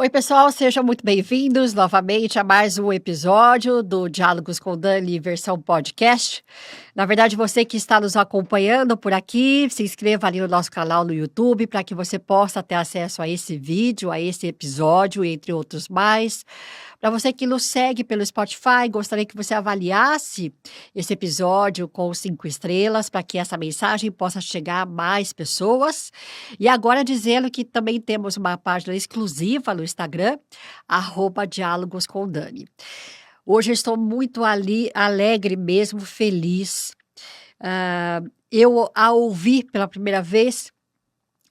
Oi, pessoal, sejam muito bem-vindos novamente a mais um episódio do Diálogos com Dani, versão podcast. Na verdade, você que está nos acompanhando por aqui, se inscreva ali no nosso canal no YouTube para que você possa ter acesso a esse vídeo, a esse episódio, entre outros mais. Para você que nos segue pelo Spotify, gostaria que você avaliasse esse episódio com 5 estrelas para que essa mensagem possa chegar a mais pessoas. E agora dizendo que também temos uma página exclusiva no Instagram, @Diálogos com Dani. Hoje eu estou muito alegre mesmo, feliz. Eu a ouvi pela primeira vez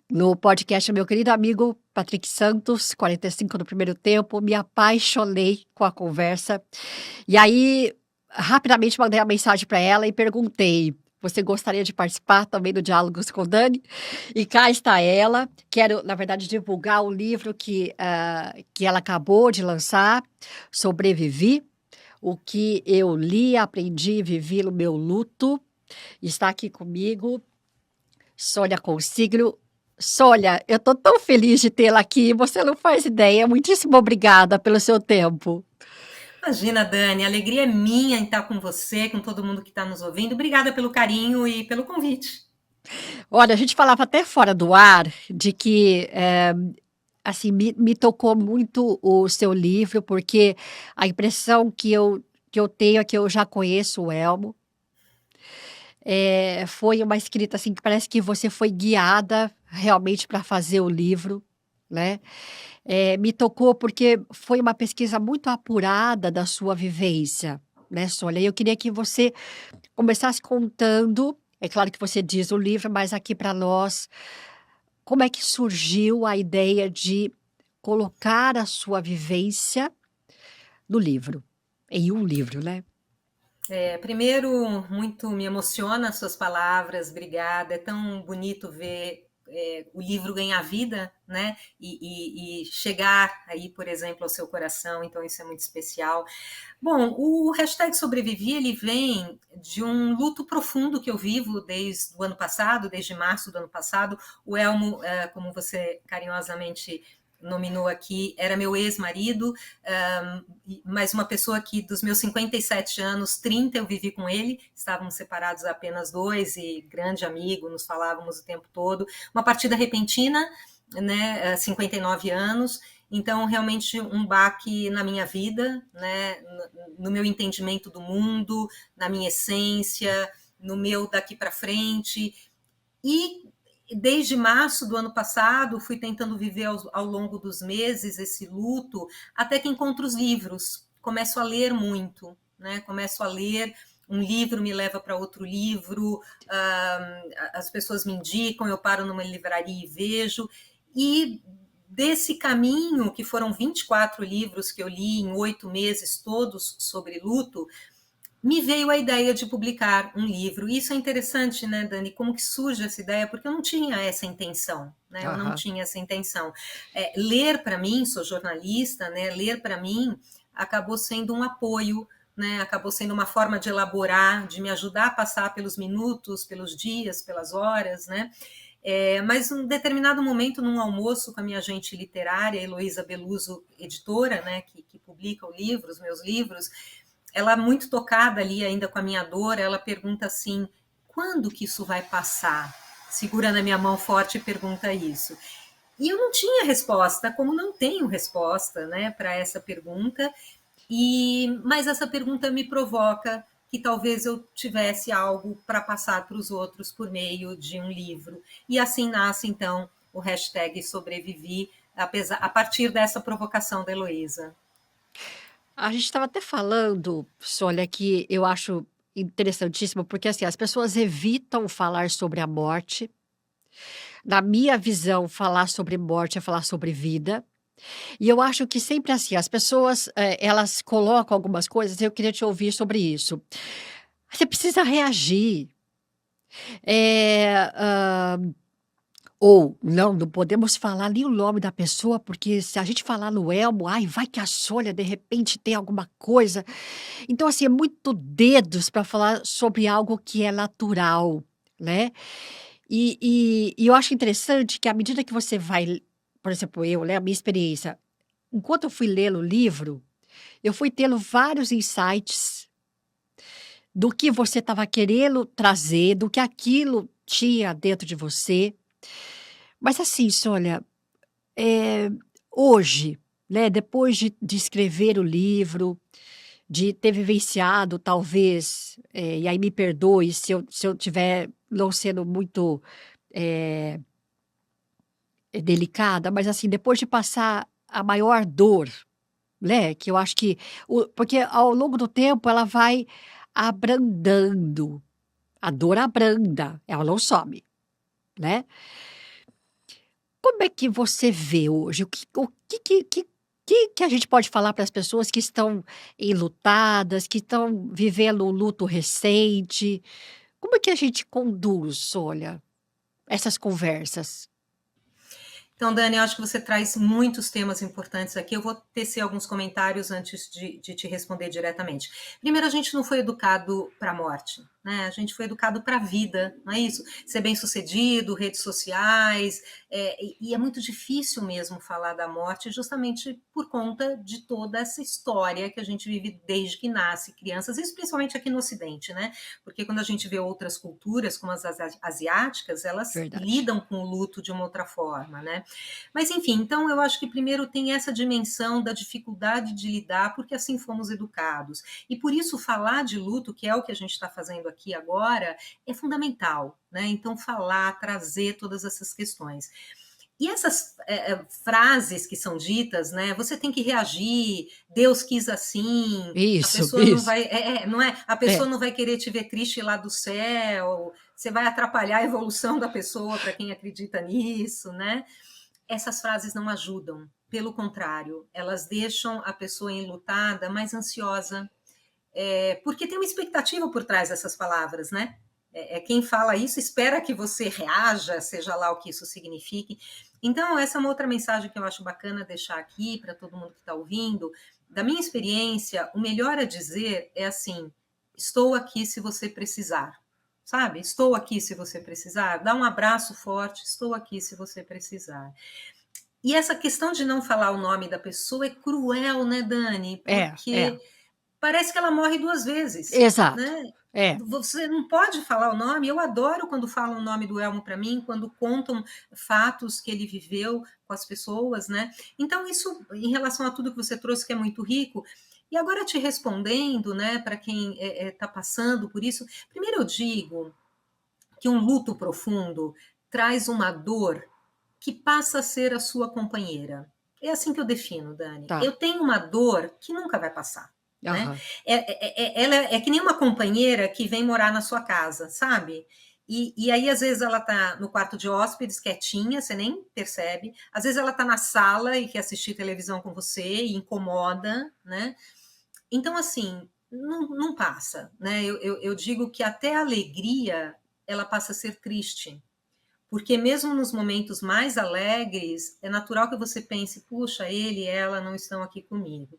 no podcast do meu querido amigo Patrick Santos, 45 do primeiro tempo, me apaixonei com a conversa. E aí, rapidamente mandei a mensagem para ela e perguntei: você gostaria de participar também do Diálogos com Dani? E cá está ela. Quero, na verdade, divulgar o livro que ela acabou de lançar, Sobrevivi, o que eu li, aprendi e vivi no meu luto. Está aqui comigo Sônia Consiglio. Sônia, eu estou tão feliz de tê-la aqui, você não faz ideia. Muitíssimo obrigada pelo seu tempo. Imagina, Dani, a alegria é minha em estar com você, com todo mundo que está nos ouvindo. Obrigada pelo carinho e pelo convite. Olha, a gente falava até fora do ar de que, assim, me tocou muito o seu livro, porque a impressão que eu tenho é que eu já conheço o Elmo. Foi uma escrita, assim, que parece que você foi guiada realmente para fazer o livro, né? Me tocou porque foi uma pesquisa muito apurada da sua vivência, né, Sônia? E eu queria que você começasse contando, é claro que você diz o livro, mas aqui para nós, como é que surgiu a ideia de colocar a sua vivência no livro? Em um livro, né? Primeiro, muito me emociona as suas palavras, obrigada. É tão bonito ver o livro ganhar vida, né? E chegar aí, por exemplo, ao seu coração, então isso é muito especial. Bom, o hashtag Sobrevivi, ele vem de um luto profundo que eu vivo desde o ano passado, desde março do ano passado. O Elmo, como você carinhosamente nominou aqui, era meu ex-marido, mas uma pessoa que dos meus 57 anos, 30 eu vivi com ele, estávamos separados apenas 2 e grande amigo, nos falávamos o tempo todo. Uma partida repentina, né, 59 anos, então realmente um baque na minha vida, né, no meu entendimento do mundo, na minha essência, no meu daqui para frente. E desde março do ano passado, fui tentando viver ao longo dos meses esse luto, até que encontro os livros. Começo a ler muito, né? Começo a ler, um livro me leva para outro livro, as pessoas me indicam, eu paro numa livraria e vejo. E desse caminho, que foram 24 livros que eu li em 8 meses, todos sobre luto, me veio a ideia de publicar um livro. E isso é interessante, né, Dani? Como que surge essa ideia? Porque eu não tinha essa intenção, né? Eu não Aham. tinha essa intenção. Ler para mim, sou jornalista, né? Ler para mim acabou sendo um apoio, né? Acabou sendo uma forma de elaborar, de me ajudar a passar pelos minutos, pelos dias, pelas horas, né? Mas em um determinado momento, num almoço com a minha agente literária, Heloísa Beluso, editora, né, que publica o livro, os meus livros, ela muito tocada ali ainda com a minha dor, ela pergunta assim, quando que isso vai passar? Segura na minha mão forte e pergunta isso. E eu não tinha resposta, como não tenho resposta, né, para essa pergunta, mas essa pergunta me provoca que talvez eu tivesse algo para passar para os outros por meio de um livro. E assim nasce, então, o hashtag Sobrevivi, a partir dessa provocação da Heloísa. A gente estava até falando, Sônia, que eu acho interessantíssimo, porque assim, as pessoas evitam falar sobre a morte. Na minha visão, falar sobre morte é falar sobre vida. E eu acho que sempre assim, as pessoas, elas colocam algumas coisas, eu queria te ouvir sobre isso. Você precisa reagir. Eh, hã, ou não podemos falar nem o nome da pessoa, porque se a gente falar no Elmo, ai, vai que a Sônia de repente tem alguma coisa. Então, assim, é muito dedos para falar sobre algo que é natural, né. E eu acho interessante que à medida que você vai por exemplo, eu, né, a minha experiência, enquanto eu fui ler o livro, eu fui tendo vários insights do que você estava querendo trazer, do que aquilo tinha dentro de você. Mas assim, olha, eh, hoje, né, depois de escrever o livro, de ter vivenciado talvez, e aí me perdoe se eu tiver não sendo muito, eh, delicada, mas assim, depois de passar a maior dor, né, que eu acho que porque ao longo do tempo ela vai abrandando, a dor abranda, ela não some, né. Como é que você vê hoje? O que a gente pode falar para as pessoas que estão enlutadas, que estão vivendo um luto recente? Como é que a gente conduz, olha, essas conversas? Então, Dani, eu acho que você traz muitos temas importantes aqui. Eu vou tecer alguns comentários antes de te responder diretamente. Primeiro, a gente não foi educado para a morte, né? A gente foi educado para a vida, não é isso? Ser bem-sucedido, redes sociais, e é muito difícil mesmo falar da morte, justamente por conta de toda essa história que a gente vive desde que nasce, crianças, isso principalmente aqui no Ocidente, né? Porque quando a gente vê outras culturas, como as asiáticas, elas Verdade. lidam com o luto de uma outra forma, né? Mas, enfim, então eu acho que primeiro tem essa dimensão da dificuldade de lidar, porque assim fomos educados. E por isso falar de luto, que é o que a gente está fazendo aqui agora, é fundamental, né? Então, falar, trazer todas essas questões. E essas frases que são ditas, né? Você tem que reagir, Deus quis assim, a Isso, pessoa não isso. vai, não é? A pessoa É, não vai querer te ver triste lá do céu, você vai atrapalhar a evolução da pessoa para quem acredita nisso, né? Essas frases não ajudam, pelo contrário, elas deixam a pessoa enlutada mais ansiosa, porque tem uma expectativa por trás dessas palavras, né? Quem fala isso espera que você reaja, seja lá o que isso signifique. Então, essa é uma outra mensagem que eu acho bacana deixar aqui para todo mundo que está ouvindo. Da minha experiência, o melhor a dizer é assim: estou aqui se você precisar. Sabe? Estou aqui se você precisar. Dá um abraço forte, estou aqui se você precisar. E essa questão de não falar o nome da pessoa é cruel, né, Dani? é. Porque parece que ela morre duas vezes, Exato. né? É. Você não pode falar o nome. Eu adoro quando falam o nome do Elmo para mim, quando contam fatos que ele viveu com as pessoas, né? Então, isso em relação a tudo que você trouxe, que é muito rico. E agora te respondendo, né, para quem está passando por isso, primeiro eu digo que um luto profundo traz uma dor que passa a ser a sua companheira. É assim que eu defino, Dani. Tá. Eu tenho uma dor que nunca vai passar. Né? Aham. Ela é que nem uma companheira que vem morar na sua casa, sabe? E aí, às vezes, ela está no quarto de hóspedes, quietinha, você nem percebe. Às vezes, ela está na sala e quer assistir televisão com você e incomoda, né? Então, assim, não passa, né? Eu digo que até a alegria, ela passa a ser triste. Porque mesmo nos momentos mais alegres, é natural que você pense, puxa, ele e ela não estão aqui comigo. O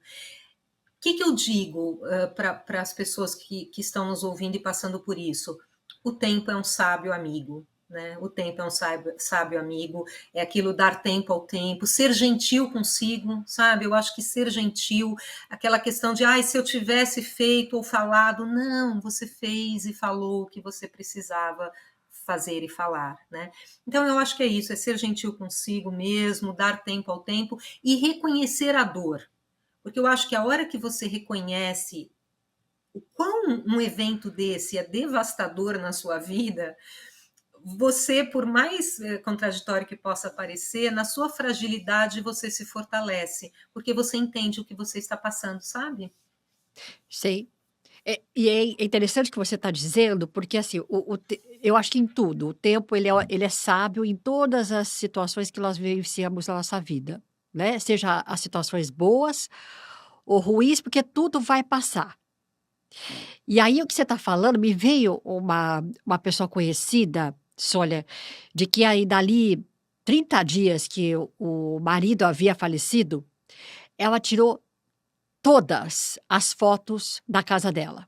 que eu digo para as pessoas que estão nos ouvindo e passando por isso? O tempo é um sábio amigo. Né? O tempo é um sábio amigo, é aquilo dar tempo ao tempo, ser gentil consigo, sabe? Eu acho que ser gentil, aquela questão de, se eu tivesse feito ou falado, não, você fez e falou o que você precisava fazer e falar, né? Então eu acho que é isso, é ser gentil consigo mesmo, dar tempo ao tempo e reconhecer a dor. Porque eu acho que a hora que você reconhece o quão um evento desse é devastador na sua vida, você, por mais contraditório que possa parecer, na sua fragilidade você se fortalece, porque você entende o que você está passando, sabe? Sei. E é interessante o que você está dizendo, porque assim, eu acho que em tudo, o tempo ele é sábio em todas as situações que nós vivenciamos na nossa vida, né? Seja as situações boas ou ruins, porque tudo vai passar. E aí o que você está falando, me veio uma pessoa conhecida, Sônia, de que aí dali 30 dias que o marido havia falecido, ela tirou todas as fotos da casa dela.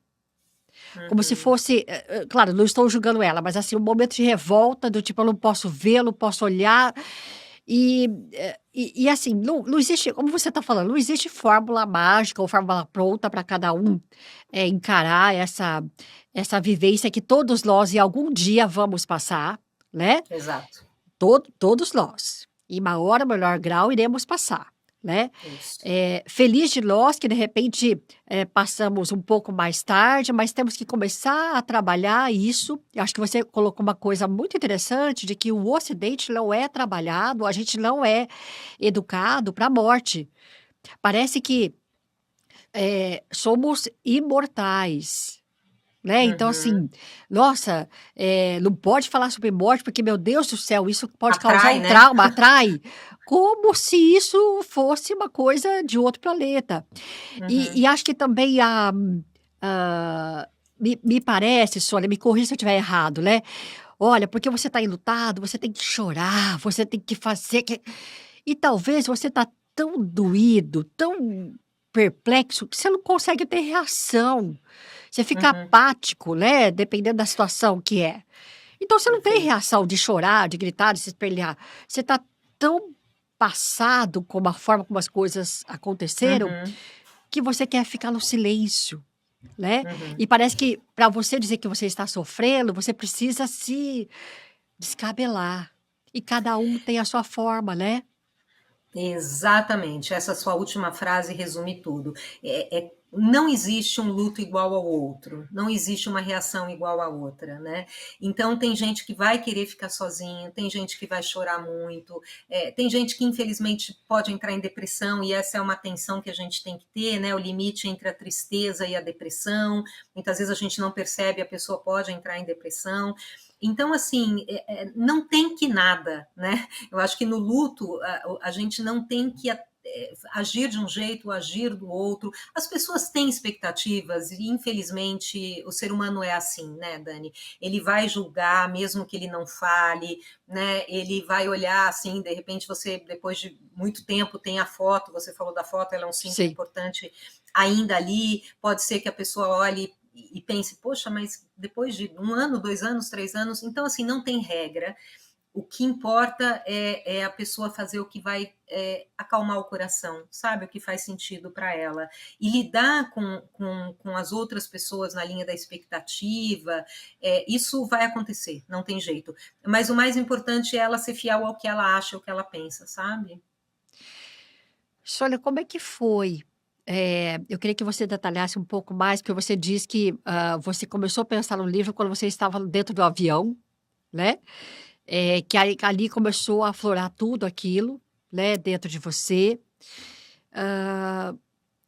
Como se Uhum. fosse, claro, não estou julgando ela, mas assim, um momento de revolta do tipo: "Eu não posso ver, eu não posso olhar", Assim, não existe, como você está falando, não existe fórmula mágica ou fórmula pronta para cada um encarar essa vivência que todos nós em algum dia vamos passar, né? Exato, Todos nós, em maior ou menor grau, iremos passar, né? isso. Feliz de nós que, de repente, passamos um pouco mais tarde, mas temos que começar a trabalhar isso. Eu acho que você colocou uma coisa muito interessante, de que o Ocidente não é trabalhado, a gente não é educado para a morte. Parece que somos imortais. Né? Então, Uhum. assim, nossa, não pode falar sobre morte, porque, meu Deus do céu, isso pode causar Atrai, um né? trauma, atrai, como se isso fosse uma coisa de outro planeta. E Uhum. acho que também me parece, Sônia, me corrija se eu estiver errado, né? Olha, porque você está enlutado, você tem que chorar, você tem que fazer. E talvez você está tão doído, tão perplexo, que você não consegue ter reação. Você fica Uhum. apático, né? Dependendo da situação que é. Então você não tem Perfeito. reação de chorar, de gritar, de se espelhar. Você está tão passado com a forma como as coisas aconteceram Uhum. que você quer ficar no silêncio, né? Uhum. E parece que para você dizer que você está sofrendo, você precisa se descabelar. E cada um tem a sua forma, né? Exatamente, essa sua última frase resume tudo. Não existe um luto igual ao outro, não existe uma reação igual à outra, né? Então, tem gente que vai querer ficar sozinho, tem gente que vai chorar muito, tem gente que, infelizmente, pode entrar em depressão, e essa é uma tensão que a gente tem que ter, né? O limite entre a tristeza e a depressão. Muitas vezes a gente não percebe, a pessoa pode entrar em depressão. Então, assim, não tem que nada, né? Eu acho que no luto a gente não tem que agir de um jeito, agir do outro. As pessoas têm expectativas e, infelizmente, o ser humano é assim, né, Dani? Ele vai julgar, mesmo que ele não fale, né? Ele vai olhar assim, de repente você, depois de muito tempo, tem a foto, você falou da foto, ela é um símbolo Sim. importante ainda ali. Pode ser que a pessoa olhe e pense, poxa, mas depois de 1 ano, 2 anos, 3 anos, então assim, não tem regra. O que importa é a pessoa fazer o que vai acalmar o coração, sabe? O que faz sentido para ela. E lidar com as outras pessoas na linha da expectativa, isso vai acontecer, não tem jeito. Mas o mais importante é ela ser fiel ao que ela acha, ao que ela pensa, sabe? Olha, como é que foi? Eu queria que você detalhasse um pouco mais, porque você diz que você começou a pensar no livro quando você estava dentro do avião, né? Que aí, ali começou a aflorar tudo aquilo, né, dentro de você. Ah,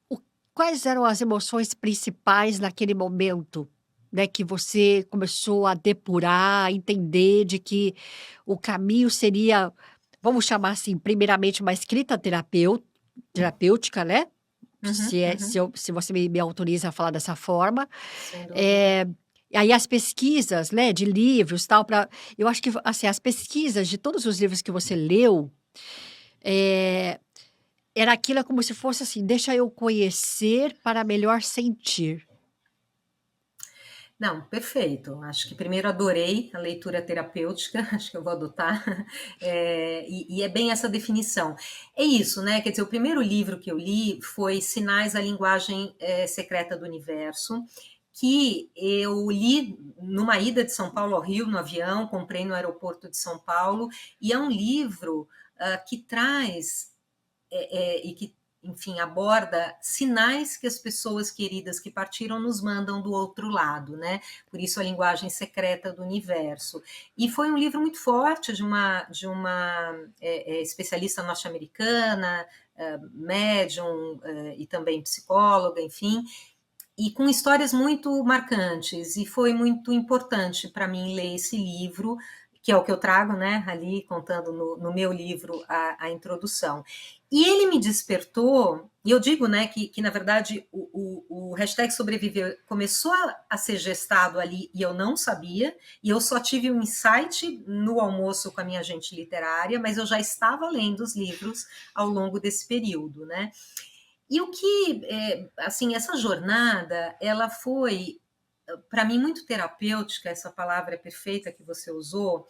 o- quais eram as emoções principais naquele momento, né, que você começou a depurar, a entender de que o caminho seria, vamos chamar assim, primeiramente uma escrita terapêutica, né? Uhum, uhum, Se você me autoriza a falar dessa forma. sem dúvida. Eh, e aí as pesquisas, né, de livros, tal, eu acho que, assim, as pesquisas de todos os livros que você leu, eh, era aquilo como se fosse assim: "Deixa eu conhecer para melhor sentir". Não, perfeito. Acho que primeiro adorei a leitura terapêutica, acho que eu vou adotar, e é bem essa definição. É isso, né, quer dizer, o primeiro livro que eu li foi Sinais da Linguagem, Secreta do Universo, que eu li numa ida de São Paulo ao Rio, no avião, comprei no aeroporto de São Paulo, e é um livro, que traz e que, enfim, aborda sinais que as pessoas queridas que partiram nos mandam do outro lado, né? Por isso a linguagem secreta do universo. E foi um livro muito forte de uma especialista norte-americana, médium e também psicóloga, enfim, e com histórias muito marcantes, e foi muito importante para mim ler esse livro, que é o que eu trago, né, ali contando no meu livro a introdução. E ele me despertou, e eu digo, né, que na verdade o hashtag sobreviver começou a ser gestado ali e eu não sabia, e eu só tive um insight no almoço com a minha agente literária, mas eu já estava lendo os livros ao longo desse período, né? E o que, assim, essa jornada, ela foi, para mim, muito terapêutica, essa palavra perfeita que você usou,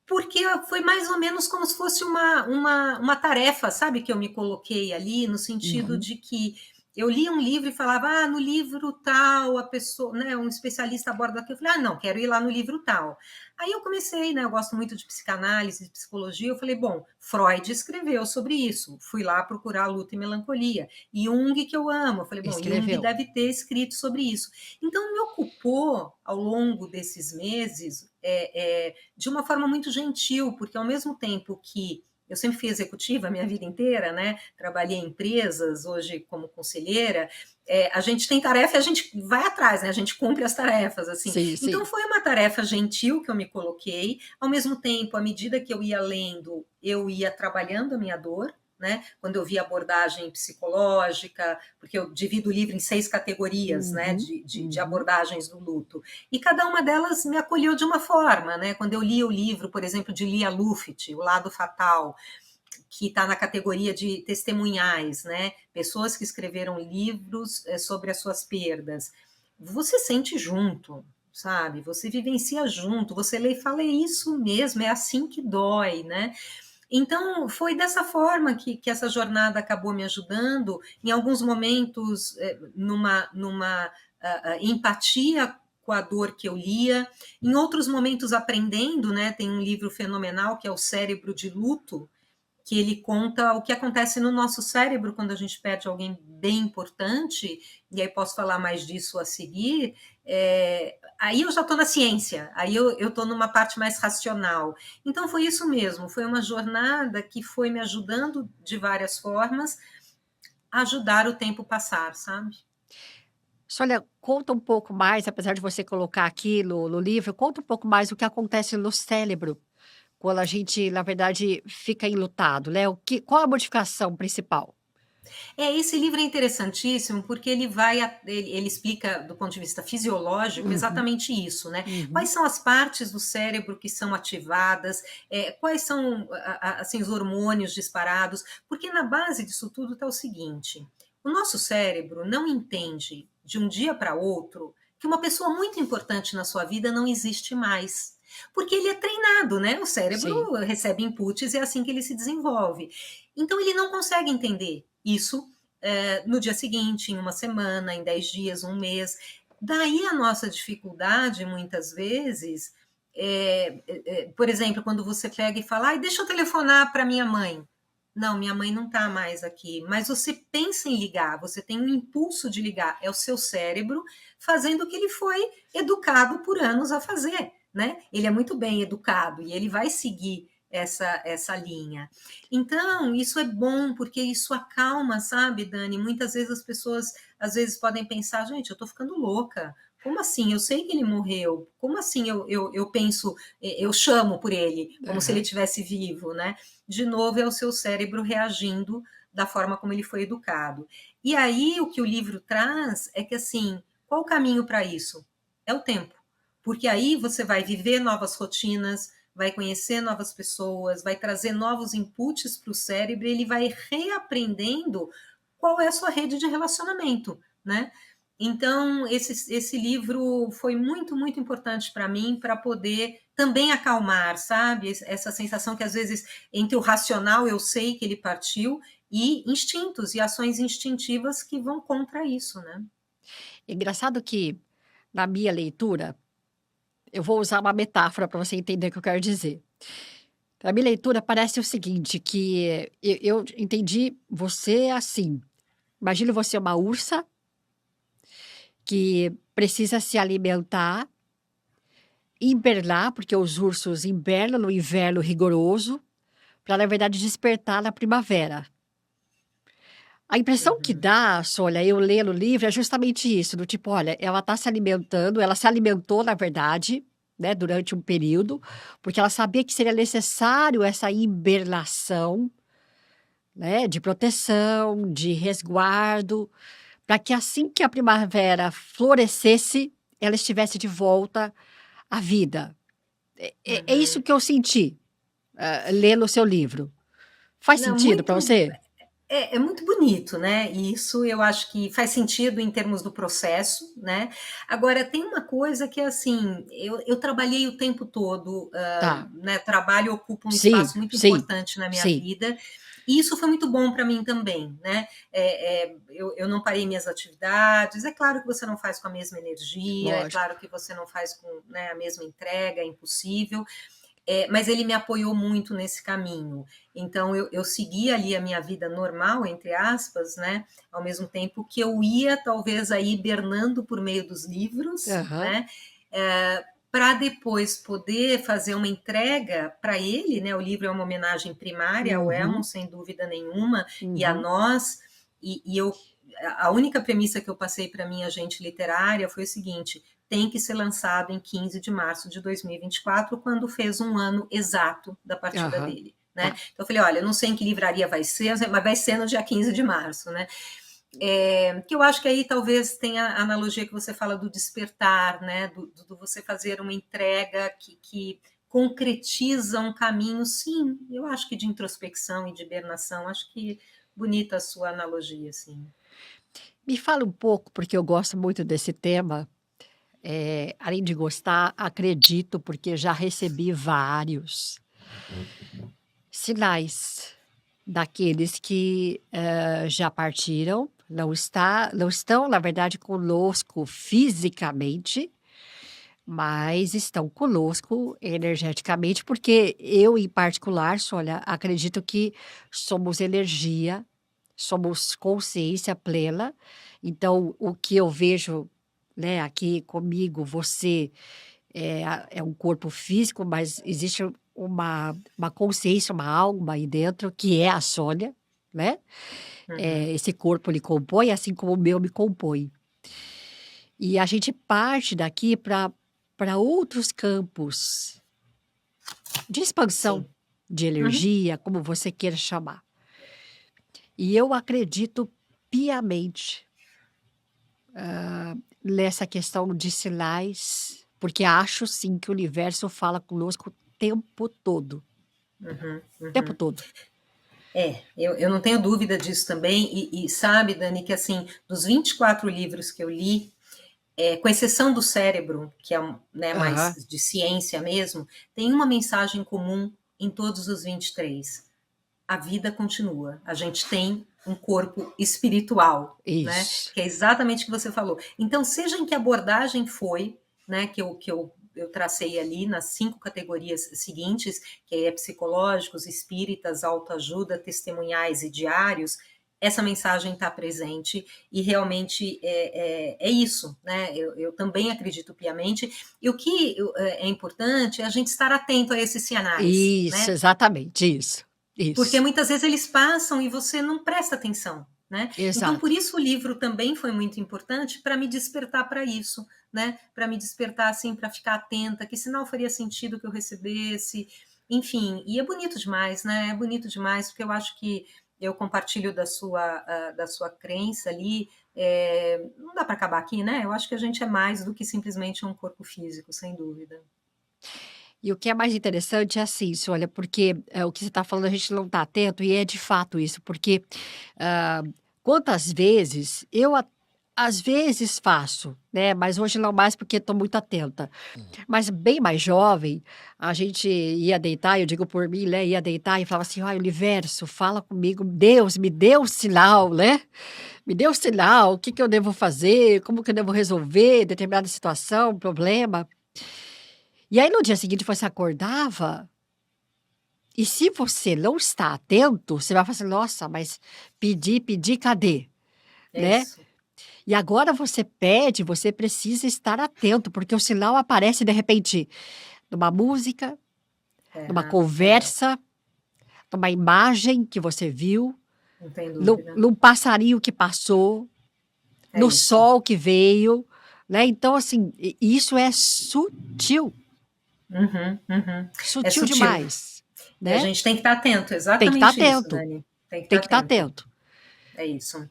Porque foi mais ou menos como se fosse uma tarefa, sabe, que eu me coloquei ali, no sentido Uhum. de que eu lia um livro e falava, no livro tal, a pessoa, né, um especialista aborda aquilo. Eu falei, não, quero ir lá no livro tal. Aí eu comecei, né, eu gosto muito de psicanálise, de psicologia, eu falei, bom, Freud escreveu sobre isso. Fui lá procurar Luta e Melancolia. Jung, que eu amo. Eu falei, bom, Jung Escreveu. deve ter escrito sobre isso. Então, me ocupou, ao longo desses meses, de uma forma muito gentil, porque ao mesmo tempo que eu sempre fui executiva a minha vida inteira, né? Trabalhei em empresas, hoje como conselheira. A gente tem tarefa e a gente vai atrás, né? A gente cumpre as tarefas, assim. Sim, Então sim. foi uma tarefa gentil que eu me coloquei. Ao mesmo tempo, à medida que eu ia lendo, eu ia trabalhando a minha dor, né? Quando eu vi abordagem psicológica, porque eu divido o livro em 6 categorias, né, Uhum, de uhum. abordagens do luto. E cada uma delas me acolheu de uma forma, né? Quando eu li o livro, por exemplo, de Lia Luft, O Lado Fatal, que está na categoria de testemunhais, né? Pessoas que escreveram livros sobre as suas perdas. Você sente junto, sabe? Você vivencia junto, você lê e fala, é isso mesmo, é assim que dói, né? Então, foi dessa forma que essa jornada acabou me ajudando, em alguns momentos, numa empatia com a dor que eu lia, em outros momentos aprendendo, né? Tem um livro fenomenal que é O Cérebro de Luto, que ele conta o que acontece no nosso cérebro quando a gente perde alguém bem importante, e aí posso falar mais disso a seguir. Aí eu já estou na ciência, aí eu estou numa parte mais racional. Então foi isso mesmo, foi uma jornada que foi me ajudando de várias formas a ajudar o tempo passar, sabe? Olha, conta um pouco mais, apesar de você colocar aqui no livro, conta um pouco mais o que acontece no cérebro quando a gente, na verdade, fica enlutado, né? Qual a modificação principal? Esse livro é interessantíssimo porque ele explica do ponto de vista fisiológico Uhum, exatamente isso, né? Quais uhum. são as partes do cérebro que são ativadas, quais são assim, os hormônios disparados, porque na base disso tudo está o seguinte: o nosso cérebro não entende de um dia para outro que uma pessoa muito importante na sua vida não existe mais. Porque ele é treinado, né? O Sim. cérebro recebe inputs e é assim que ele se desenvolve. Então ele não consegue entender isso no dia seguinte, em uma semana, em 10 dias, um mês. Daí a nossa dificuldade, muitas vezes, por exemplo, quando você pega e fala, deixa eu telefonar para minha mãe. Não, minha mãe não está mais aqui. Mas você pensa em ligar, você tem um impulso de ligar. É o seu cérebro fazendo o que ele foi educado por anos a fazer. Né? Ele é muito bem educado e ele vai seguir essa linha. Então, isso é bom, porque isso acalma, sabe, Dani? Muitas vezes as pessoas, às vezes, podem pensar, gente, eu tô ficando louca. Como assim? Eu sei que ele morreu. Como assim eu penso, eu chamo por ele, como se ele Aham. estivesse vivo, né? De novo, é o seu cérebro reagindo da forma como ele foi educado. E aí, o que o livro traz é que, assim, qual o caminho para isso? É o tempo. Porque aí você vai viver novas rotinas, vai conhecer novas pessoas, vai trazer novos inputs para o cérebro e ele vai reaprendendo qual é a sua rede de relacionamento, né? Então, esse livro foi muito, muito importante para mim, para poder também acalmar, sabe? Essa sensação que às vezes entre o racional eu sei que ele partiu e instintos e ações instintivas que vão contra isso, né? Engraçado que, na minha leitura, eu vou usar uma metáfora para você entender o que eu quero dizer. Na minha leitura, parece o seguinte, que eu entendi você assim. Imagina você uma ursa que precisa se alimentar, hibernar, porque os ursos hibernam no inverno rigoroso, para, na verdade, despertar na primavera. A impressão que Uhum. dá, Sônia, eu lendo o livro é justamente isso, do tipo, olha, ela está se alimentando, ela se alimentou, na verdade, né, durante um período, porque ela sabia que seria necessário essa hibernação, né, de proteção, de resguardo, para que assim que a primavera florescesse, ela estivesse de volta à vida. É isso Uhum. que eu senti, lendo o seu livro. Faz Não, sentido para muito você? É muito bonito, né? E isso eu acho que faz sentido em termos do processo, né? Agora, tem uma coisa que é assim, eu trabalhei o tempo todo, Tá. né? Trabalho ocupa um Sim, espaço muito sim, importante na minha sim, vida, e isso foi muito bom para mim também, né? Eu não parei minhas atividades, é claro que você não faz com a mesma energia, é lógico. claro que você não faz com, né, a mesma entrega, é impossível, mas ele me apoiou muito nesse caminho. Então, eu segui ali a minha vida normal, entre aspas, né? Ao mesmo tempo que eu ia, talvez, aí hibernando por meio dos livros, Aham. né? Para depois poder fazer uma entrega para ele, né? O livro é uma homenagem primária ao Elmo, Uhum, sem dúvida nenhuma, e a uhum. nós, e eu. A única premissa que eu passei para minha agente literária foi o seguinte: tem que ser lançado em 15 de março de 2024, quando fez um ano exato da partida Aham. dele. Né? Tá. Então eu falei, olha, eu não sei em que livraria vai ser, mas vai ser no dia 15 de março. Né? Que eu acho que aí talvez tenha a analogia que você fala do despertar, né? do você fazer uma entrega que concretiza um caminho, sim, eu acho que de introspecção e de hibernação, acho que bonita a sua analogia, sim. Me fala um pouco, porque eu gosto muito desse tema. Além de gostar, acredito, porque já recebi vários sinais daqueles que já partiram, não estão, na verdade, conosco fisicamente, mas estão conosco energeticamente, porque eu, em particular, olha, acredito que somos energia, somos consciência plena. Então, o que eu vejo, né, aqui comigo, você, é um corpo físico, mas existe uma consciência, uma alma aí dentro, que é a Sônia, né? Uhum. Esse corpo ele compõe, assim como o meu me compõe. E a gente parte daqui para outros campos de expansão, Sim. de Uhum. energia, como você queira chamar. E eu acredito piamente nessa questão de sinais, porque acho sim que o universo fala conosco o tempo todo. Uhum. O tempo Uhum. todo. Eu não tenho dúvida disso também, e sabe, Dani, que assim, dos 24 livros que eu li, com exceção do Cérebro, que é, né, mais Aham. de ciência mesmo, tem uma mensagem comum em todos os 23. A vida continua, a gente tem um corpo espiritual, né? Isso. Que é exatamente o que você falou. Então, seja em que abordagem foi, né, eu tracei ali nas 5 categorias seguintes, que é psicológicos, espíritas, autoajuda, testemunhais e diários, essa mensagem está presente e realmente é isso, né? Eu também acredito piamente. E o que é importante é a gente estar atento a esses sinais, Isso, né? exatamente, isso. Porque Isso. muitas vezes eles passam e você não presta atenção, né? Então, por Exato. isso o livro também foi muito importante para me despertar para isso, né? Para me despertar assim, para ficar atenta, que sinal faria sentido que eu recebesse, enfim. E é bonito demais, né? É bonito demais, porque eu acho que eu compartilho da sua crença ali. Não dá para acabar aqui, né? Eu acho que a gente é mais do que simplesmente um corpo físico, sem dúvida. E o que é mais interessante é assim, isso, olha, porque o que você está falando a gente não está atento, e é de fato isso, porque ah, quantas vezes às vezes faço, né? Mas hoje não mais porque estou muito atenta. Mas bem mais jovem, a gente ia deitar, eu digo por mim, né? Ia deitar e falava assim: ai, universo, fala comigo, Deus, me dê um sinal, né? Me dê um sinal, o que que eu devo fazer, como que eu devo resolver determinada situação, problema. E aí no dia seguinte você acordava, e se você não está atento, você vai falar assim: "Nossa, mas pedi, cadê?", É né. isso. E agora você pede, você precisa estar atento, porque o sinal aparece de repente numa música, numa Aham, conversa, numa imagem que você viu, não tem dúvida. num passarinho que passou, É no isso. sol que veio, né. Então assim, isso é sutil, Uhum, uhum. É sutil sutil. demais, E a né. gente tem que estar atento, Tem que estar exatamente isso, atento, Dani. Tem que tem estar que estar atento. atento. É isso.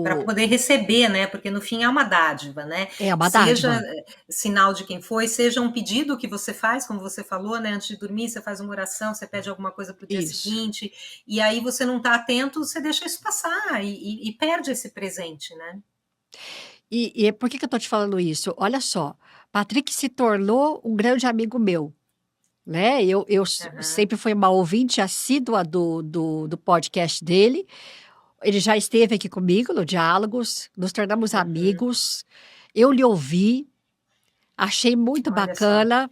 para O, poder receber, né? Porque no fim é uma dádiva, né? é uma Seja dádiva. sinal de quem foi, seja um pedido que você faz, como você falou, né? Antes de dormir, você faz uma oração, você pede alguma coisa para o dia Isso. seguinte, e aí você não está atento, você deixa isso passar e perde esse presente, né? E por que eu estou te falando isso? Olha só, Patrick se tornou um grande amigo meu, né? Aham, Sempre fui uma ouvinte assídua do podcast dele. Ele já esteve aqui comigo no Diálogos, nos tornamos uhum. amigos. Eu lhe ouvi, achei muito Olha só. bacana.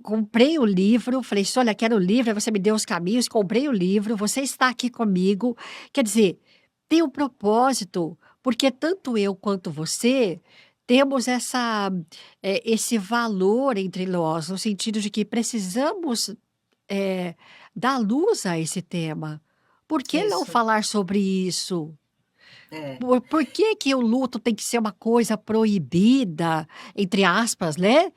Comprei o livro, falei assim: olha, quero o livro. Aí você me deu os caminhos, comprei o livro. Você está aqui comigo. Quer dizer, tem um propósito, porque tanto eu quanto você temos esse valor entre nós, no sentido de que precisamos eh, dar luz a esse tema. Por que não Isso. falar sobre isso? É. Por que que o luto tem que ser uma coisa proibida, entre aspas, né?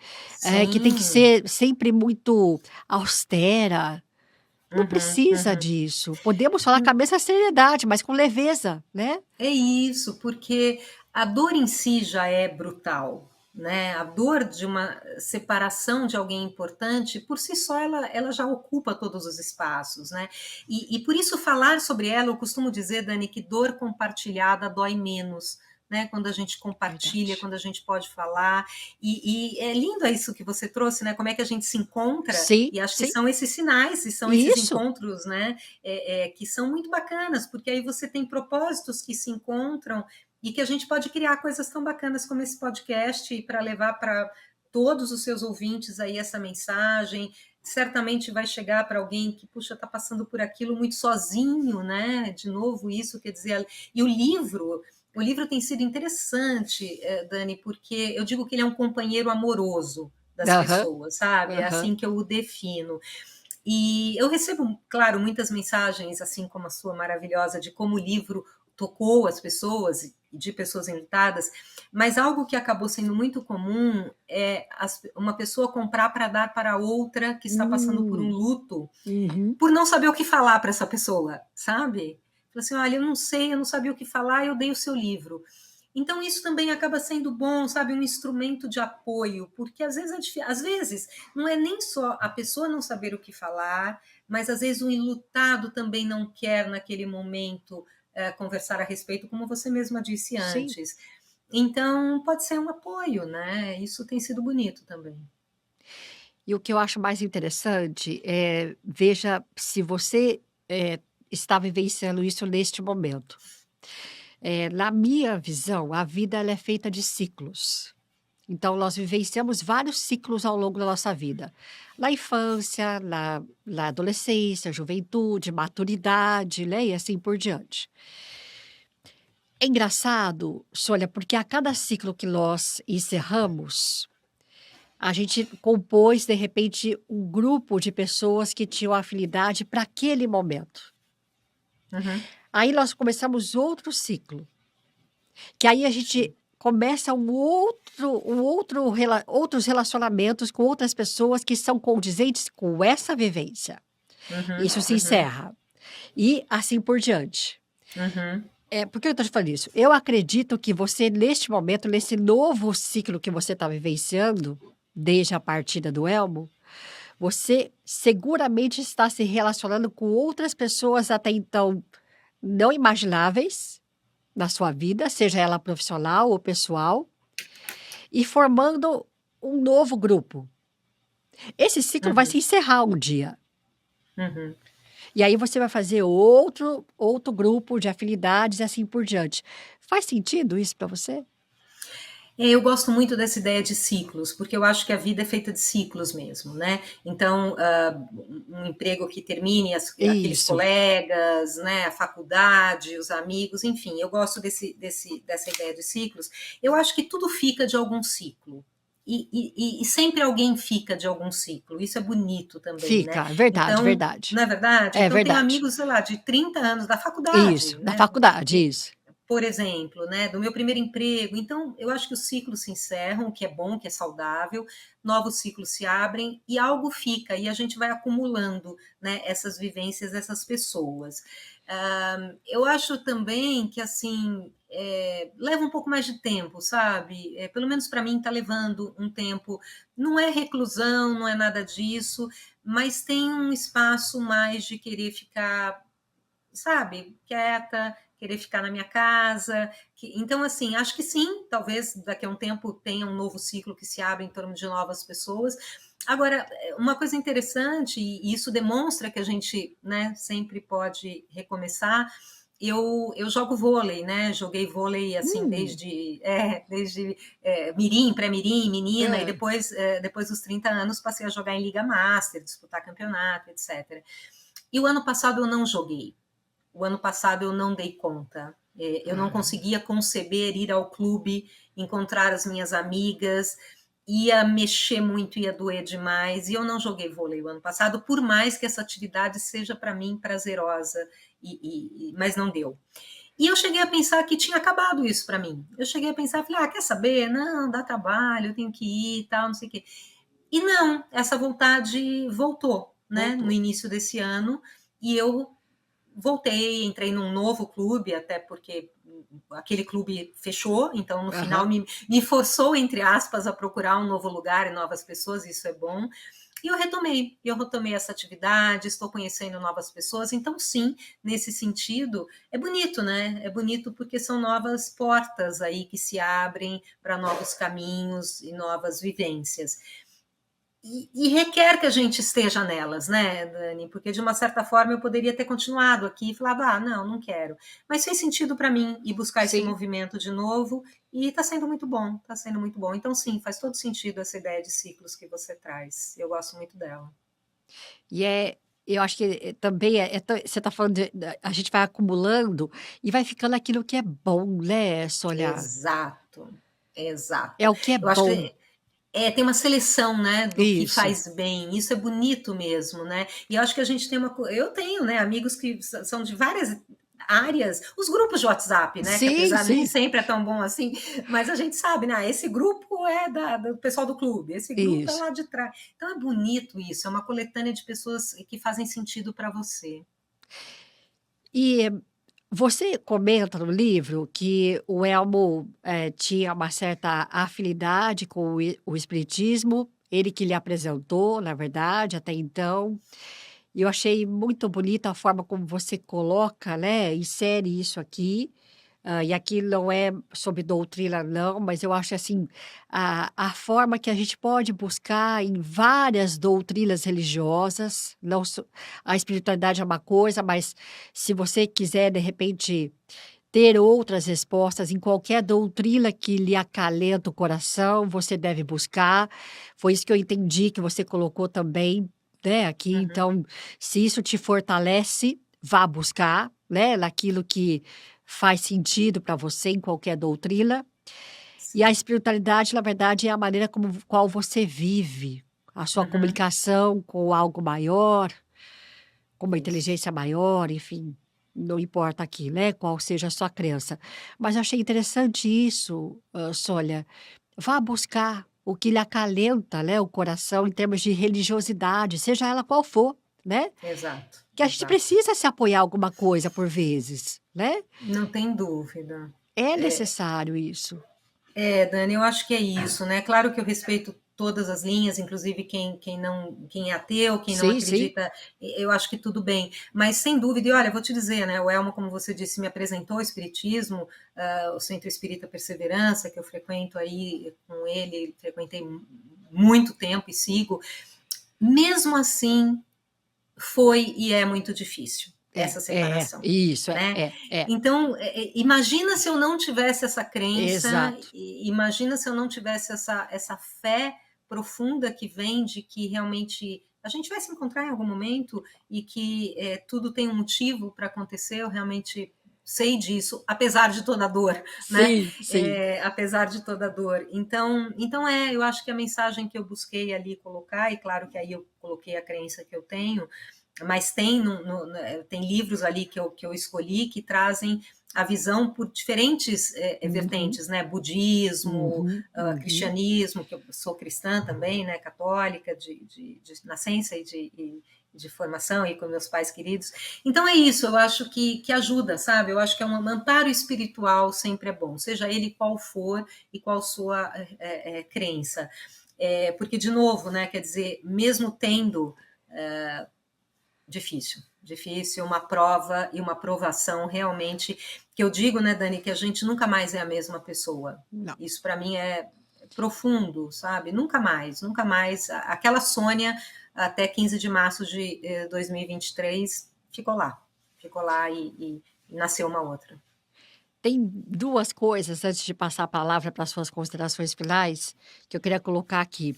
Que tem que Sim. ser sempre muito austera. Não Uhum, precisa uhum. disso. Podemos falar com a mesma seriedade, mas com leveza, né? É isso, porque a dor em si já é brutal, né? A dor de uma separação de alguém importante, por si só, ela já ocupa todos os espaços, né? E por isso falar sobre ela, eu costumo dizer, Dani, que dor compartilhada dói menos. Né, quando a gente compartilha, Verdade. quando a gente pode falar, e é lindo isso que você trouxe, né? Como é que a gente se encontra, Sim, e acho que sim. são esses sinais, e são esses Isso. encontros, né? Que são muito bacanas, porque aí você tem propósitos que se encontram e que a gente pode criar coisas tão bacanas como esse podcast para levar para todos os seus ouvintes aí essa mensagem. Certamente vai chegar para alguém que, puxa, está passando por aquilo muito sozinho, né? De novo, isso quer dizer. E o livro tem sido interessante, Dani, porque eu digo que ele é um companheiro amoroso das Aham, pessoas, sabe? É aham. assim que eu o defino. E eu recebo, claro, muitas mensagens, assim como a sua maravilhosa, de como o livro tocou as pessoas e de pessoas enlutadas, mas algo que acabou sendo muito comum é uma pessoa comprar para dar para outra que está passando por um Hum, luto, uhum. por não saber o que falar para essa pessoa, sabe? Falei assim, olha, eu não sei, eu não sabia o que falar, eu dei o seu livro. Então isso também acaba sendo bom, sabe, um instrumento de apoio, porque às vezes às vezes não é nem só a pessoa não saber o que falar, mas às vezes o enlutado também não quer naquele momento conversar a respeito, como você mesma disse Sim. antes. Então pode ser um apoio, né? Isso tem sido bonito também. E o que eu acho mais interessante é, veja se você está vivenciando isso neste momento. Na minha visão, a vida ela é feita de ciclos. Então, nós vivenciamos vários ciclos ao longo da nossa vida. Na infância, na adolescência, juventude, maturidade, né? E assim por diante. É engraçado, Sônia, porque a cada ciclo que nós encerramos, a gente compôs, de repente, um grupo de pessoas que tinham afinidade para aquele momento. Uhum, Aí nós começamos outro ciclo, que aí a gente começa outros relacionamentos com outras pessoas que são condizentes com essa vivência. uhum, Isso se uhum, encerra. E assim por diante. uhum, Por que eu estou te falando isso? Eu acredito que você, neste momento, nesse novo ciclo que você está vivenciando, desde a partida do Elmo, você seguramente está se relacionando com outras pessoas até então não imagináveis na sua vida, seja ela profissional ou pessoal, e formando um novo grupo. Esse ciclo vai uhum, se encerrar um dia. uhum. E aí você vai fazer outro grupo de afinidades e assim por diante. Faz sentido isso para você? Eu gosto muito dessa ideia de ciclos, porque eu acho que a vida é feita de ciclos mesmo, né? Então, um emprego que termine, aqueles Isso. colegas, né? A faculdade, os amigos, enfim, eu gosto dessa ideia de ciclos. Eu acho que tudo fica de algum ciclo. E sempre alguém fica de algum ciclo. Isso é bonito também, né? Fica, é verdade, Então, verdade. não é verdade? É Então, tenho verdade. amigos, sei lá, de 30 anos da Isso, faculdade, da né? faculdade, isso. por exemplo, né, do meu primeiro emprego. Então, eu acho que os ciclos se encerram, o que é bom, o que é saudável, novos ciclos se abrem e algo fica, e a gente vai acumulando, né, essas vivências, essas pessoas. Eu acho também que, assim, leva um pouco mais de tempo, sabe? Pelo menos para mim está levando um tempo. Não é reclusão, não é nada disso, mas tem um espaço mais de querer ficar, sabe, quieta, querer ficar na minha casa. Então, assim, acho que sim, talvez daqui a um tempo tenha um novo ciclo que se abre em torno de novas pessoas. Agora, uma coisa interessante, e isso demonstra que a gente, né, sempre pode recomeçar. Eu jogo vôlei, né? Joguei vôlei assim Hum, desde mirim, pré-mirim, menina, e é. depois dos 30 anos passei a jogar em Liga Master, disputar campeonato, etc. E o ano passado eu não joguei. O ano passado eu não dei conta. Eu não Ah, conseguia conceber ir ao clube, encontrar as minhas amigas, ia mexer muito, ia doer demais. E eu não joguei vôlei o ano passado, por mais que essa atividade seja para mim prazerosa, mas não deu. E eu cheguei a pensar que tinha acabado isso para mim. Eu cheguei a pensar, falei, quer saber? Não, dá trabalho, eu tenho que ir, tal, não sei o quê. E não, essa vontade voltou, né, no voltou. início desse ano, e eu voltei, entrei num novo clube, até porque aquele clube fechou, então no final Aham. me forçou, entre aspas, a procurar um novo lugar e novas pessoas, isso é bom. E eu retomei essa atividade, estou conhecendo novas pessoas, então sim, nesse sentido, é bonito, né? É bonito porque são novas portas aí que se abrem para novos caminhos e novas vivências. E requer que a gente esteja nelas, né, Dani? Porque de uma certa forma eu poderia ter continuado aqui e falado, não, não quero. Mas fez sentido para mim ir buscar esse Sim. movimento de novo e está sendo muito bom, está sendo muito bom. Então, sim, faz todo sentido essa ideia de ciclos que você traz. Eu gosto muito dela. E eu acho que também você está falando a gente vai acumulando e vai ficando aquilo que é bom, né, Sônia? Exato, É exato. o que é Eu acho bom. que tem uma seleção, né, do que Isso. faz bem. Isso é bonito mesmo, né? E eu acho que a gente tem eu tenho, né, amigos que são de várias áreas, os grupos de WhatsApp, né, que Sim, apesar nem sim. sempre é tão bom assim, mas a gente sabe, né, esse grupo é do pessoal do clube, esse grupo é Isso. lá de trás. Então é bonito isso, é uma coletânea de pessoas que fazem sentido para você. E você comenta no livro que o Elmo, tinha uma certa afinidade com o espiritismo, ele que lhe apresentou, na verdade, até então. E eu achei muito bonita a forma como você coloca, né, insere isso aqui. E aqui não é sobre doutrina não, mas eu acho assim, a forma que a gente pode buscar em várias doutrinas religiosas, não so a espiritualidade é uma coisa, mas se você quiser, de repente, ter outras respostas em qualquer doutrina que lhe acalenta o coração, você deve buscar. Foi isso que eu entendi que você colocou também, né, aqui. Uhum. Então, se isso te fortalece, vá buscar, né, naquilo que faz sentido para você em qualquer doutrina. E a Sim. espiritualidade, na verdade, é a maneira como qual você vive, a sua Uhum. comunicação com algo maior, com uma Isso. inteligência maior, enfim, não importa aqui, né, qual seja a sua crença. Mas eu achei interessante isso, Sônia. Vá buscar o que lhe acalenta, né, o coração em termos de religiosidade, seja ela qual for, né. Exato, Que a gente exato. precisa se apoiar em alguma coisa por vezes, né. Não tem dúvida. É necessário isso. Dani, eu acho que é isso, né? Claro que eu respeito todas as linhas, inclusive quem é ateu, quem não Sim, sim. acredita, eu acho que tudo bem. Mas sem dúvida, e olha, vou te dizer, né? O Elmo, como você disse, me apresentou o Espiritismo, o Centro Espírita Perseverança, que eu frequento aí com ele, frequentei muito tempo e sigo. Mesmo assim, foi e é muito difícil essa separação, Isso, né? é. Então, imagina se eu não tivesse essa crença, Exato. imagina se eu não tivesse essa fé profunda que vem de que realmente a gente vai se encontrar em algum momento e que tudo tem um motivo para acontecer. Eu realmente sei disso, apesar de toda a dor, né? Sim, sim. Apesar de toda a dor. Então eu acho que a mensagem que eu busquei ali colocar, e claro que aí eu coloquei a crença que eu tenho, mas tem livros ali que eu escolhi que trazem a visão por diferentes Uhum, vertentes, né? Budismo, uhum, uhum. cristianismo, que eu sou cristã também, né? Católica, de nascença de formação e com meus pais queridos. Então é isso, eu acho que ajuda, sabe? Eu acho que um amparo espiritual sempre é bom, seja ele qual for e qual sua crença. Porque, de novo, né? Quer dizer, mesmo tendo difícil, uma prova e uma provação realmente, que eu digo, né, Dani, que a gente nunca mais é a mesma pessoa. Não. Isso para mim é profundo, sabe? Nunca mais. Aquela Sônia, até 15 de março de 2023, ficou lá e nasceu uma outra. Tem duas coisas, antes de passar a palavra para as suas considerações finais, que eu queria colocar aqui.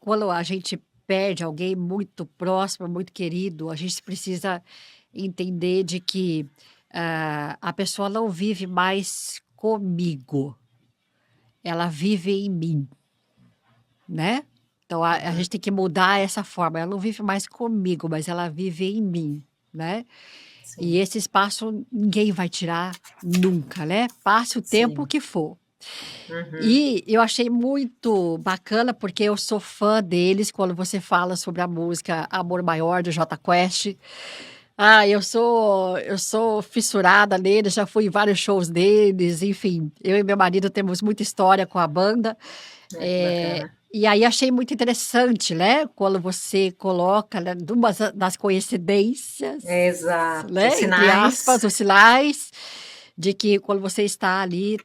Quando a gente perde alguém muito próximo, muito querido, a gente precisa entender de que a pessoa não vive mais comigo, ela vive em mim, né? Então a Uhum. gente tem que mudar essa forma. Ela não vive mais comigo, mas ela vive em mim, né? E Sim, esse espaço ninguém vai tirar nunca, né? Passe o tempo sim. que for. Uhum. E eu achei muito bacana, porque eu sou fã deles quando você fala sobre a música Amor Maior do Jota Quest. Ah, eu sou fissurada neles, já fui em vários shows deles, enfim. Eu e meu marido temos muita história com a banda. Que bacana. E aí achei muito interessante, né? Quando você coloca, né, numa das coincidências, Exato. né? Entre Sinais. aspas, os sinais de que quando você está ali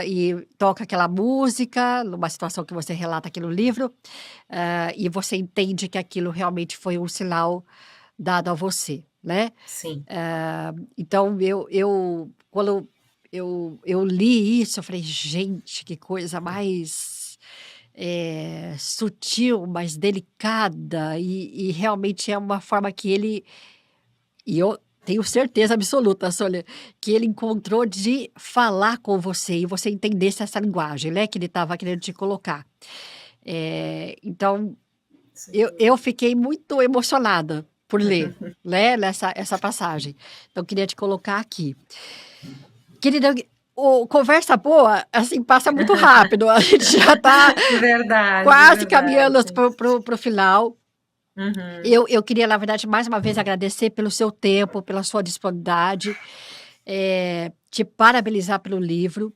e toca aquela música, numa situação que você relata aqui no livro, e você entende que aquilo realmente foi um sinal dado a você, né? Sim. Então, quando eu li isso, eu falei, gente, que coisa mais sutil, mais delicada, e realmente é uma forma que e eu tenho certeza absoluta, Sônia, que ele encontrou de falar com você e você entendesse essa linguagem, né, que ele estava querendo te colocar. Então, Sem eu dúvida. fiquei muito emocionada por ler, né, essa passagem. Então, queria te colocar aqui. Querida, conversa boa, assim, passa muito rápido. A gente já está Verdade, quase caminhando verdade. para o final. Uhum. Eu queria, na verdade, mais uma vez agradecer pelo seu tempo, pela sua disponibilidade, te parabenizar pelo livro.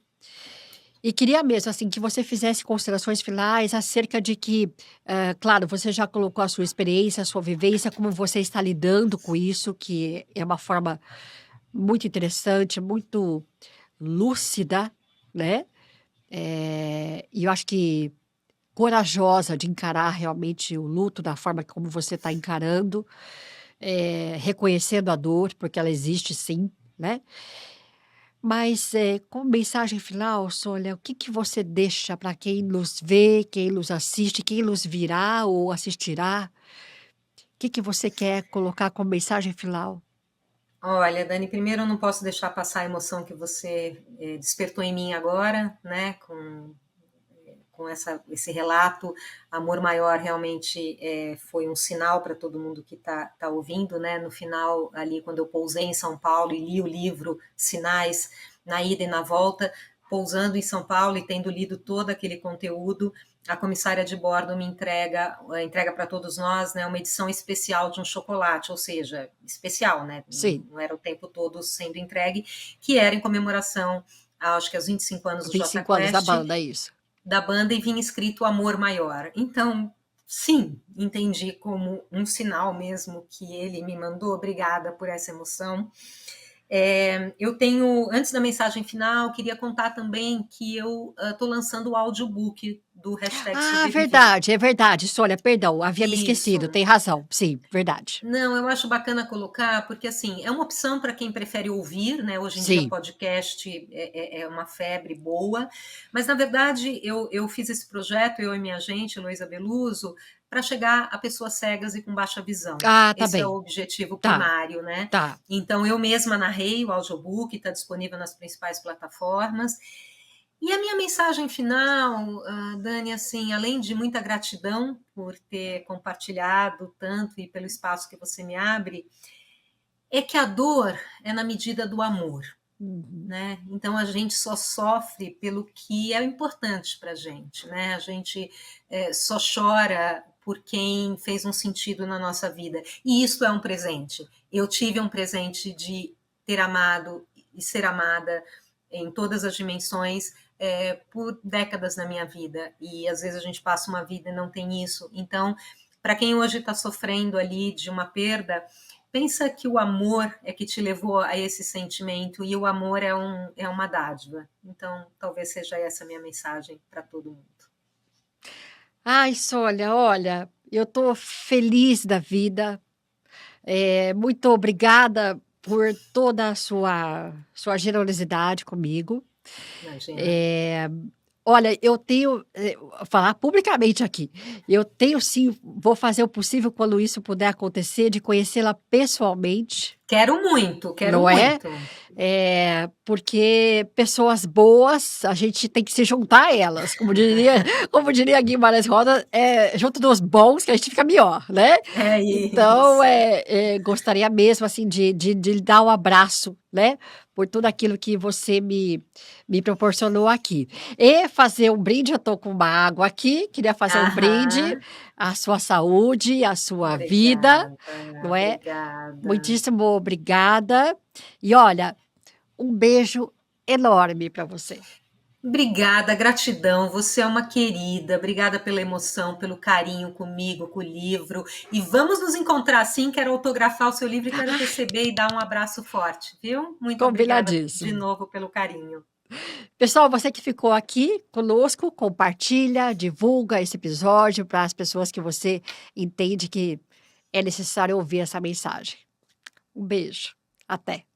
E queria mesmo, assim, que você fizesse considerações finais acerca de que, claro, você já colocou a sua experiência, a sua vivência, como você está lidando com isso, que é uma forma muito interessante, muito lúcida, né? E eu acho que corajosa de encarar realmente o luto da forma como você está encarando, reconhecendo a dor, porque ela existe sim, né? Mas, como mensagem final, Sônia, o que que você deixa para quem nos vê, quem nos assiste, quem nos virá ou assistirá? O que que você quer colocar como mensagem final? Olha, Dani, primeiro eu não posso deixar passar a emoção que você despertou em mim agora, né, com esse relato. Amor Maior realmente foi um sinal para todo mundo que tá ouvindo, né? No final, ali, quando eu pousei em São Paulo e li o livro Sinais, na ida e na volta, pousando em São Paulo e tendo lido todo aquele conteúdo, a comissária de bordo me entrega para todos nós, né, uma edição especial de um chocolate, ou seja, especial, né? Sim, Não era o tempo todo sendo entregue, que era em comemoração, acho que aos 25 anos do Jota 25 anos da Quest, banda, é isso. da banda, e vinha escrito Amor Maior. Então, sim, entendi como um sinal mesmo que ele me mandou. Obrigada por essa emoção. Eu tenho, antes da mensagem final, queria contar também que eu estou lançando o audiobook do Hashtag Ah, Sobrevivi. verdade, é verdade. Sônia, perdão, havia me esquecido, Isso. tem razão. Sim, verdade. Não, eu acho bacana colocar, porque assim, é uma opção para quem prefere ouvir, né? Hoje em dia, Sim, podcast é uma febre boa, mas na verdade eu fiz esse projeto, eu e minha agente, Heloísa Beluso, para chegar a pessoas cegas e com baixa visão. ah, tá Esse é o bem, objetivo tá, primário, né? tá. Então, eu mesma narrei o audiobook, está disponível nas principais plataformas. E a minha mensagem final, Dani, assim, além de muita gratidão por ter compartilhado tanto e pelo espaço que você me abre, é que a dor é na medida do amor. né? Então a gente só sofre pelo que é importante para a gente, né? A gente só chora por quem fez um sentido na nossa vida. E isso é um presente. Eu tive um presente de ter amado e ser amada em todas as dimensões por décadas na minha vida. E às vezes a gente passa uma vida e não tem isso. Então, para quem hoje está sofrendo ali de uma perda, pensa que o amor é que te levou a esse sentimento e o amor é uma dádiva. Então, talvez seja essa a minha mensagem para todo mundo. Ai, Sônia, olha, eu tô feliz da vida. Muito obrigada por toda a sua generosidade comigo. Imagina. Eh, Olha, eu tenho, falar publicamente aqui, eu tenho sim, vou fazer o possível quando isso puder acontecer, de conhecê-la pessoalmente, Quero muito, quero não é? muito. Porque pessoas boas, a gente tem que se juntar a elas, como diria Guimarães Rosa, junto dos bons que a gente fica melhor, né? É Então, isso. gostaria mesmo, assim, de lhe dar um abraço, né? Por tudo aquilo que você me proporcionou aqui. E fazer um brinde, eu estou com uma água aqui, queria fazer um brinde Aham. à sua saúde, à sua vida, Obrigada, não é? obrigada. Muitíssimo obrigada. E olha, um beijo enorme para você. Obrigada, gratidão. Você é uma querida. Obrigada pela emoção, pelo carinho comigo, com o livro. E vamos nos encontrar sim. Quero autografar o seu livro e quero receber e dar um abraço forte, viu? Muito obrigada de Combinadíssimo. novo pelo carinho. Pessoal, você que ficou aqui conosco, compartilha, divulga esse episódio para as pessoas que você entende que é necessário ouvir essa mensagem. Um beijo. Até.